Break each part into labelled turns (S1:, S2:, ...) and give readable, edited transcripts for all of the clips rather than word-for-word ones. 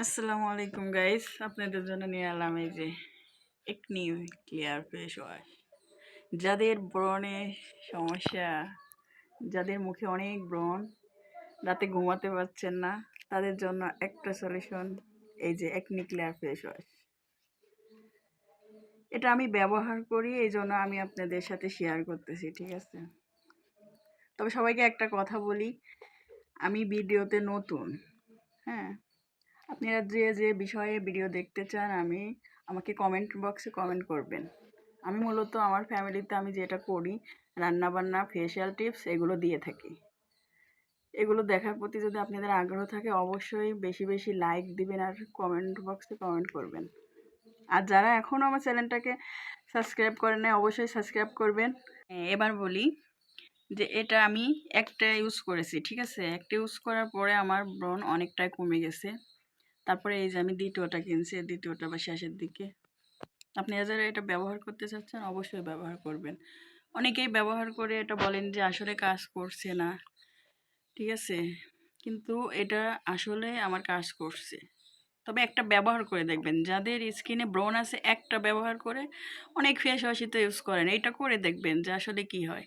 S1: আসসালামু আলাইকুম গাইস, আপনাদের জন্য নিয়ে এলাম এই যে একনি ক্লিয়ার ফেস ওয়াশ। যাদের ব্রণের সমস্যা, যাদের মুখে অনেক ব্রণ, রাতে ঘুমাতে পারছেন না, তাদের জন্য একটা সলিউশন এই যে একনি ক্লিয়ার ফেস ওয়াশ। এটা আমি ব্যবহার করি, এই জন্য আমি আপনাদের সাথে শেয়ার করতেছি, ঠিক আছে? তবে সবাইকে একটা কথা বলি, আমি ভিডিওতে নতুন। হ্যাঁ, আপনারা যে যে বিষয়ে ভিডিও দেখতে চান আমাকে কমেন্ট বক্সে কমেন্ট করবেন। আমি মূলত আমার ফ্যামিলিতে আমি যেটা করি, রান্নাবান্না, ফেশিয়াল টিপস এগুলো দিয়ে থাকি। এগুলো দেখার প্রতি যদি আপনাদের আগ্রহ থাকে, অবশ্যই বেশি বেশি লাইক দিবেন আর কমেন্ট বক্সে কমেন্ট করবেন। আর যারা এখনও আমার চ্যানেলটাকে সাবস্ক্রাইব করেন নাই, অবশ্যই সাবস্ক্রাইব করবেন। এবার বলি যে এটা আমি একটা ইউজ করেছি, ঠিক আছে? একটা ইউজ করার পরে আমার ব্রণ অনেকটাই কমে গেছে। তারপরে এই যে আমি দ্বিতীয়টা কিনছি, দ্বিতীয়টা বা শেষের দিকে। আপনারা যারা এটা ব্যবহার করতে চাচ্ছেন অবশ্যই ব্যবহার করবেন। অনেকেই ব্যবহার করে এটা বলেন যে আসলে কাজ করছে না, ঠিক আছে? কিন্তু এটা আসলে আমার কাজ করছে। তবে একটা ব্যবহার করে দেখবেন, যাদের স্কিনে ব্রণ আছে একটা ব্যবহার করে, অনেক ফেস ওয়াশই তো ইউজ করেন, এটা করে দেখবেন যে আসলে কি হয়।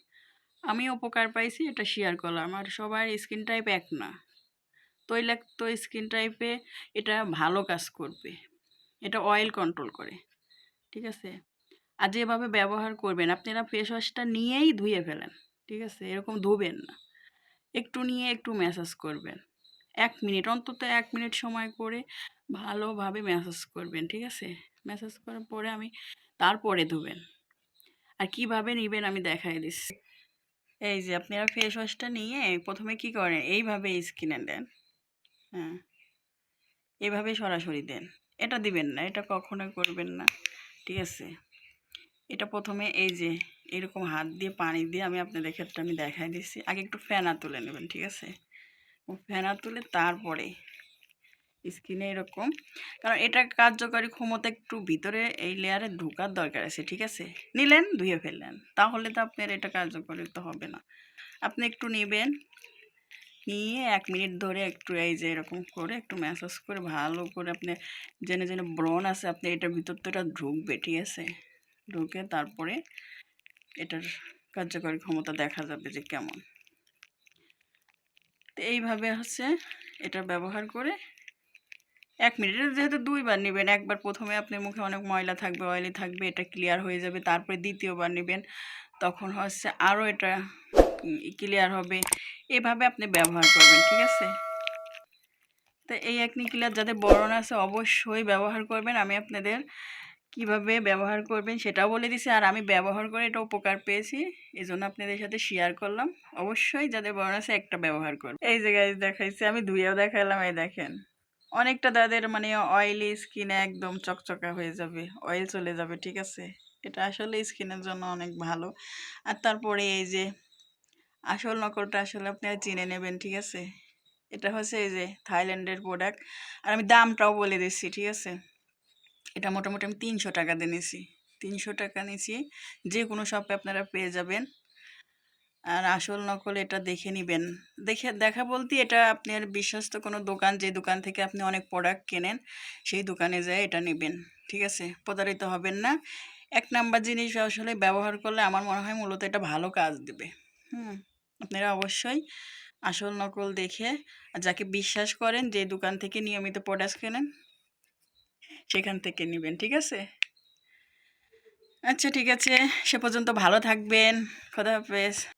S1: আমি উপকার পাইছি, এটা শেয়ার করলাম। আর সবার স্কিন টাইপ এক না, তৈলাক্ত স্কিন টাইপে এটা ভালো কাজ করবে। এটা অয়েল কন্ট্রোল করে, ঠিক আছে? আর যেভাবে ব্যবহার করবেন, আপনারা ফেস ওয়াশটা নিয়েই ধুয়ে ফেলেন, ঠিক আছে? এরকম ধুবেন না, একটু নিয়ে একটু ম্যাসাজ করবেন। 1 মিনিট, অন্তত 1 মিনিট সময় করে ভালোভাবে ম্যাসাজ করবেন, ঠিক আছে? ম্যাসাজ করার পরে তারপরে ধুবেন। আর কিভাবে নিবেন আমি দেখাই দিচ্ছি। এই যে আপনারা ফেস ওয়াশটা নিয়ে প্রথমে কি করেন, এইভাবে স্কিনে দেন। হ্যাঁ, এভাবে সরাসরি দেন। এটা দিবেন না, এটা কখনোই করবেন না, ঠিক আছে? এটা প্রথমে এই যে এরকম হাত দিয়ে পানি দিয়ে আমি আপনাদের ক্ষেত্রে দেখাই দিচ্ছি। আগে একটু ফেনা তুলে নেবেন, ঠিক আছে? ফেনা তুলে তারপরে স্কিনে এরকম, কারণ এটা কার্যকরী ক্ষমতা একটু ভিতরে এই লেয়ারে ঢোকার দরকার আছে, ঠিক আছে? নিলেন, ধুয়ে ফেললেন, তাহলে তো আপনার এটা কার্যকরী তো হবে না। আপনি একটু নেবেন, নিয়ে 1 মিনিট ধরে একটু এই যে এরকম করে একটু ম্যাসাজ করে ভালো করে আপনি জেনে জেনে ব্রণ আছে আপনি এটার ভিতর তো এটা ঢুকবে, ঠিক আছে? ঢুকে তারপরে এটার কার্যকরী ক্ষমতা দেখা যাবে যে কেমন। তো এইভাবে এটা ব্যবহার করে 1 মিনিটের যেহেতু 2বার নেবেন, একবার প্রথমে আপনার মুখে অনেক ময়লা থাকবে, অয়েলি থাকবে, এটা ক্লিয়ার হয়ে যাবে। তারপরে দ্বিতীয়বার নেবেন, তখন আরও এটা ক্লিয়ার হবে। এভাবে আপনি ব্যবহার করবেন, ঠিক আছে? তো এই একনি ক্লিয়ার যাদের ব্রণ আছে অবশ্যই ব্যবহার করবেন। আমি আপনাদের কিভাবে ব্যবহার করবেন সেটাও বলে দিছি, আর আমি ব্যবহার করে এটা উপকার পেয়েছি, এই জন্য আপনাদের সাথে শেয়ার করলাম। অবশ্যই যাদের ব্রণ আছে একটা ব্যবহার করবেন। এই যে গাইস দেখাইছি, আমি ধুয়েও দেখালাম, এই দেখেন অনেকটা তাদের অয়েলি স্কিনে একদম চকচকা হয়ে যাবে, অয়েল চলে যাবে, ঠিক আছে? এটা আসলে স্কিনের জন্য অনেক ভালো। আর তারপরে এই যে আসল নকলটা আসলে আপনারা চিনে নেবেন, ঠিক আছে? এটা এই যে থাইল্যান্ডের প্রোডাক্ট। আর আমি দামটাও বলে দিচ্ছি, ঠিক আছে? এটা মোটামুটি আমি 300 টাকা দিয়ে নিয়েছি। 300 টাকা নিয়েছি, যে কোনো শপে আপনারা পেয়ে যাবেন। আর আসল নকল এটা দেখে নিবেন। দেখা বলতে এটা আপনার বিশ্বস্ত কোনো দোকান, যে দোকান থেকে আপনি অনেক প্রোডাক্ট কেনেন, সেই দোকানে যেয়ে এটা নেবেন, ঠিক আছে? প্রতারিত হবেন না। 1 নাম্বার জিনিস আসলে ব্যবহার করলে আমার মনে হয় মূলত এটা ভালো কাজ দেবে। আপনারা অবশ্যই আসল নকল দেখে, আর যাকে বিশ্বাস করেন, যে দোকান থেকে নিয়মিত প্রোডাক্ট কেনেন, সেখান থেকে নেবেন, ঠিক আছে? আচ্ছা, ঠিক আছে, সে পর্যন্ত ভালো থাকবেন। খোদা হাফেজ।